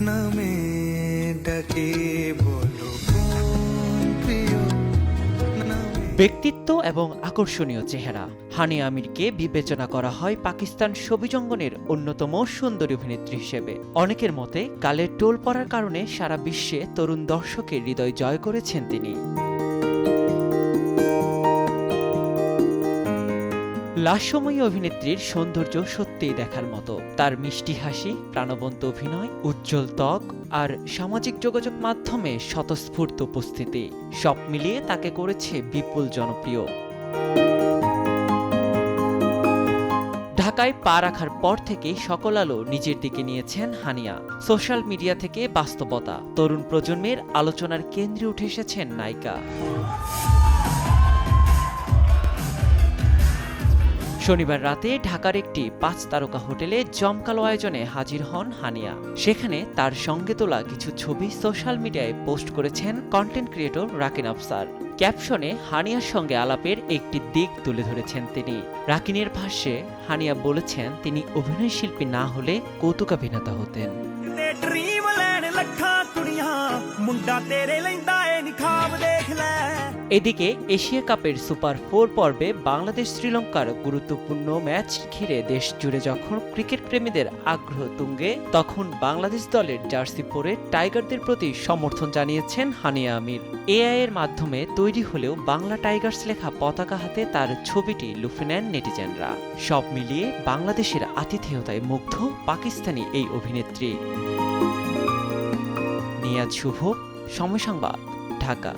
নামে ডাকে বলো কোন প্রিয় নামে। ব্যক্তিত্ব এবং আকর্ষণীয় চেহারা হানিয়া আমিরকে বিবেচনা করা হয় পাকিস্তান ছবিজঙ্গনের অন্যতম সুন্দরী অভিনেত্রী হিসেবে। অনেকের মতে গালের টোল পড়ার কারণে সারা বিশ্বে তরুণ দর্শকের হৃদয় জয় করেছেন তিনি। লাস্যময়ী অভিনেত্রীর সৌন্দর্য সত্যিই দেখার মতো। তার মিষ্টি হাসি, প্রাণবন্ত অভিনয়, উজ্জ্বল ত্বক আর সামাজিক যোগাযোগ মাধ্যমে স্বতঃস্ফূর্ত উপস্থিতি সব মিলিয়ে তাকে করেছে বিপুল জনপ্রিয়। ঢাকায় পা রাখার পর থেকে সকল আলো নিজের দিকে নিয়েছেন হানিয়া। সোশ্যাল মিডিয়া থেকে বাস্তবতা, তরুণ প্রজন্মের আলোচনার কেন্দ্রে উঠে এসেছেন নায়িকা। শনিবার রাতে ঢাকার একটি 5 তারকা হোটেলে জমকালো আয়োজনে হাজির হন হানিয়া। সেখানে তার সঙ্গে তোলা কিছু ছবি সোশ্যাল মিডিয়ায় পোস্ট করেছেন কন্টেন্ট ক্রিয়েটর রাকিন আফসার। ক্যাপশনে হানিয়ার সঙ্গে আলাপের একটি দিক তুলে ধরেছেন তিনি। রাকিনের ভাষ্যে হানিয়া বলেছেন তিনি অভিনয়শিল্পী না হলে কৌতুকাভিনেতা হতেন। এদিকে এশিয়া কাপের সুপার 4 পর্বে বাংলাদেশ শ্রীলঙ্কার গুরুত্বপূর্ণ ম্যাচ ঘিরে দেশ জুড়ে যখন ক্রিকেট প্রেমীদের আগ্রহ তুঙ্গে, তখন বাংলাদেশ দলের জার্সি পরে টাইগারদের প্রতি সমর্থন জানিয়েছেন হানিয়া আমির। এআই এর মাধ্যমে তৈরি হলেও বাংলা টাইগার্স লেখা পতাকা হাতে তার ছবিটি লুফে নেন নেটিজেনরা। সব মিলিয়ে বাংলাদেশের আতিথেয়তায় মুগ্ধ পাকিস্তানি এই অভিনেত্রী। নিয়াজ শুভ, সময় সংবাদ, ঢাকা।